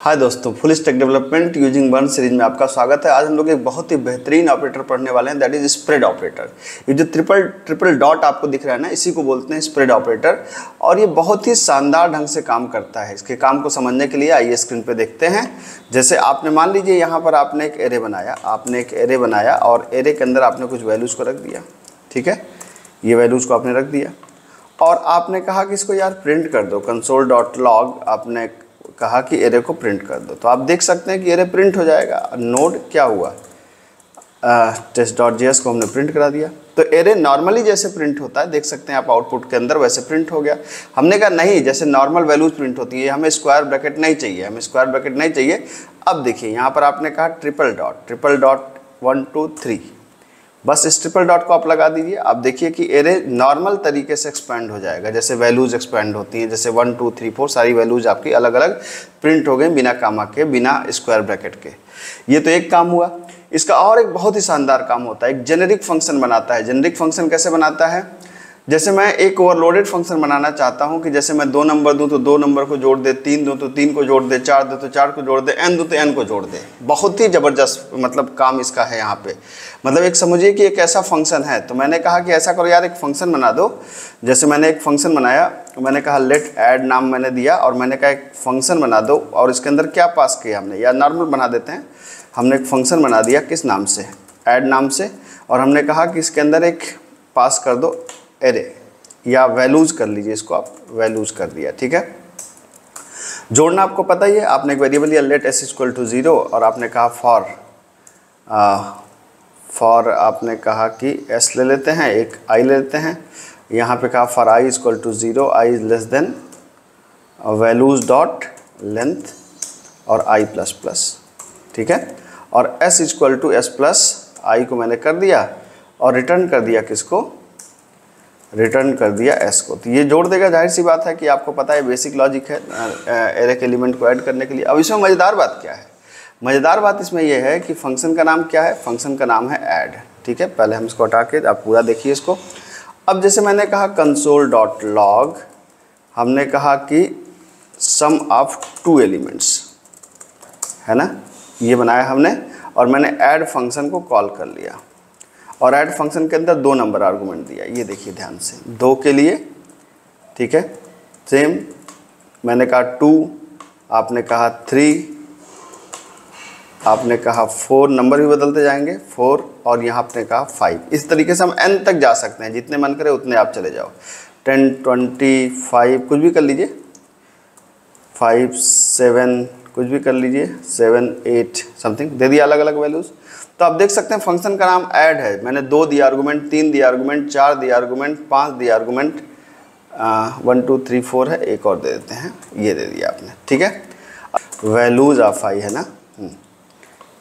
हाय दोस्तों, full stack development using MERN series में आपका स्वागत है। आज हम लोग एक बहुत ही बेहतरीन ऑपरेटर पढ़ने वाले हैं, दैट इज स्प्रेड ऑपरेटर। ये जो ट्रिपल डॉट आपको दिख रहा है ना, इसी को बोलते हैं स्प्रेड ऑपरेटर, और ये बहुत ही शानदार ढंग से काम करता है। इसके काम को समझने के लिए आइए स्क्रीन पे देखते हैं। जैसे आपने मान लीजिए यहाँ पर आपने एक एरे बनाया, और एरे के अंदर आपने कुछ वैल्यूज़ को रख दिया। ठीक है, ये वैल्यूज़ को आपने रख दिया और आपने कहा कि इसको यार प्रिंट कर दो, console.log आपने कहा कि एरे को प्रिंट कर दो। तो आप देख सकते हैं कि एरे प्रिंट हो जाएगा। नोड क्या हुआ, test.js को हमने प्रिंट करा दिया। तो एरे नॉर्मली जैसे प्रिंट होता है, देख सकते हैं आप आउटपुट के अंदर, वैसे प्रिंट हो गया। हमने कहा नहीं, जैसे नॉर्मल वैल्यूज प्रिंट होती है, हमें स्क्वायर ब्रैकेट नहीं चाहिए, अब देखिए यहाँ पर आपने कहा ट्रिपल डॉट 1 2 3, बस इस ट्रिपल डॉट को आप लगा दीजिए। आप देखिए कि एरे नॉर्मल तरीके से एक्सपेंड हो जाएगा, जैसे वैल्यूज़ एक्सपेंड होती हैं, जैसे 1 2 3 4 सारी वैल्यूज़ आपकी अलग अलग प्रिंट हो गई, बिना कामा के, बिना स्क्वायर ब्रैकेट के। ये तो एक काम हुआ। इसका और एक बहुत ही शानदार काम होता है, एक जेनेरिक फंक्शन बनाता है। जेनेरिक फंक्शन कैसे बनाता है, जैसे मैं एक ओवरलोडेड फंक्शन बनाना चाहता हूं कि जैसे मैं 2 नंबर दूं तो 2 नंबर को जोड़ दे, 3 दूं तो 3 को जोड़ दे, 4 दूं तो 4 को जोड़ दे, n दूं तो n को जोड़ दे। बहुत ही ज़बरदस्त मतलब काम इसका है यहाँ पे। मतलब एक समझिए कि एक ऐसा फंक्शन है। तो मैंने कहा कि ऐसा करो यार, एक फंक्शन बना दो। जैसे मैंने एक फंक्शन बनाया, मैंने कहा लेट ऐड नाम मैंने दिया, और मैंने कहा एक फंक्शन बना दो, और इसके अंदर क्या पास किया हमने, या नॉर्मल बना देते हैं। हमने एक फंक्शन बना दिया किस नाम से, ऐड नाम से, और हमने कहा कि इसके अंदर एक पास कर दो एरे, या वैल्यूज़ कर लीजिए, इसको आप वैल्यूज़ कर दिया। ठीक है, जोड़ना आपको पता ही है। आपने एक वेरिएबल लिया लेट s इक्वल टू 0, और आपने कहा फॉर आपने कहा कि s ले लेते हैं, एक i ले लेते हैं। यहाँ पे कहा for i equal to 0, i is less than values dot length और i प्लस प्लस। ठीक है, और s equal to s plus i को मैंने कर दिया, और रिटर्न कर दिया किसको, रिटर्न कर दिया s को। तो ये जोड़ देगा, जाहिर सी बात है कि आपको पता है बेसिक लॉजिक है एरे के एलिमेंट को ऐड करने के लिए। अब इसमें मज़ेदार बात क्या है, मज़ेदार बात इसमें यह है कि फंक्शन का नाम क्या है, फंक्शन का नाम है ऐड। ठीक है, पहले हम इसको हटा के आप पूरा देखिए इसको। अब जैसे मैंने कहा console.log, हमने कहा कि सम ऑफ 2 एलिमेंट्स, है ना, ये बनाया हमने, और मैंने ऐड फंक्शन को कॉल कर लिया, और ऐड फंक्शन के अंदर 2 नंबर आर्गूमेंट दिया। ये देखिए ध्यान से, 2 के लिए, ठीक है, सेम मैंने कहा 2, आपने कहा 3, आपने कहा 4, नंबर भी बदलते जाएंगे 4, और यहाँ आपने कहा 5। इस तरीके से हम n तक जा सकते हैं, जितने मन करे उतने आप चले जाओ, 10 25 कुछ भी कर लीजिए, 5 7 कुछ भी कर लीजिए, 7 8 समथिंग दे दिया अलग अलग वैल्यूज़। तो आप देख सकते हैं फंक्शन का नाम ऐड है। मैंने 2 दिया आर्गूमेंट, 3 दिया आर्गूमेंट, 4 दिया आर्गूमेंट, 5 दिया आर्गूमेंट, 1 2 3 4 है, एक और दे देते हैं, ये दे दिया आपने। ठीक है, वैल्यूज़ ऑफ i है ना,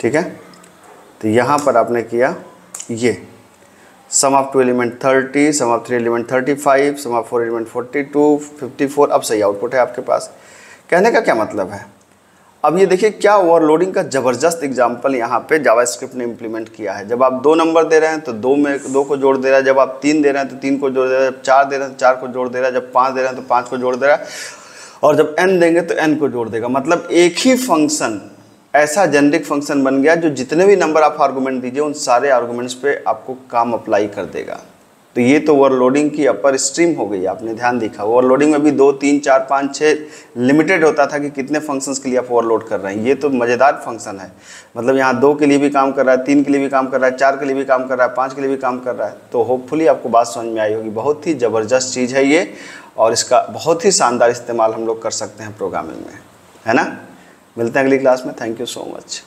ठीक है। तो यहाँ पर आपने किया ये sum of 2 element 30, sum of 3 element 35, sum of 4 element 42 54। अब सही आउटपुट है आपके पास। कहने का क्या मतलब है, अब ये देखिए क्या ओवरलोडिंग का ज़बरदस्त एग्जाम्पल यहाँ पे जावास्क्रिप्ट ने इम्प्लीमेंट किया है। जब आप 2 नंबर दे रहे हैं तो 2 में 2 को जोड़ दे रहा है, जब आप 3 दे रहे हैं तो 3 को जोड़ दे रहा है, जब 4 दे रहे हैं तो 4 को जोड़ दे रहा है, जब 5 दे रहे हैं तो 5 को जोड़ दे रहा है, और जब n देंगे तो n को जोड़ देगा। मतलब एक ही फंक्शन ऐसा जेनेरिक फंक्शन बन गया जो जितने भी नंबर आप आर्गूमेंट दीजिए उन सारे आर्गूमेंट्स पे आपको काम अप्लाई कर देगा। तो ये तो ओवरलोडिंग की अपर स्ट्रीम हो गई। आपने ध्यान देखा, ओवरलोडिंग में भी 2 3 4 5 6 लिमिटेड होता था कि कितने फंक्शंस के लिए आप ओवरलोड कर रहे हैं। ये तो मज़ेदार फंक्शन है। मतलब यहाँ 2 के लिए भी काम कर रहा है, 3 के लिए भी काम कर रहा है, 4 के लिए भी काम कर रहा है, 5 के लिए भी काम कर रहा है। तो होपफुली आपको बात समझ में आई होगी। बहुत ही ज़बरदस्त चीज़ है ये, और इसका बहुत ही शानदार इस्तेमाल हम लोग कर सकते हैं प्रोग्रामिंग में, है ना। मिलते हैं अगली क्लास में। Thank you so much.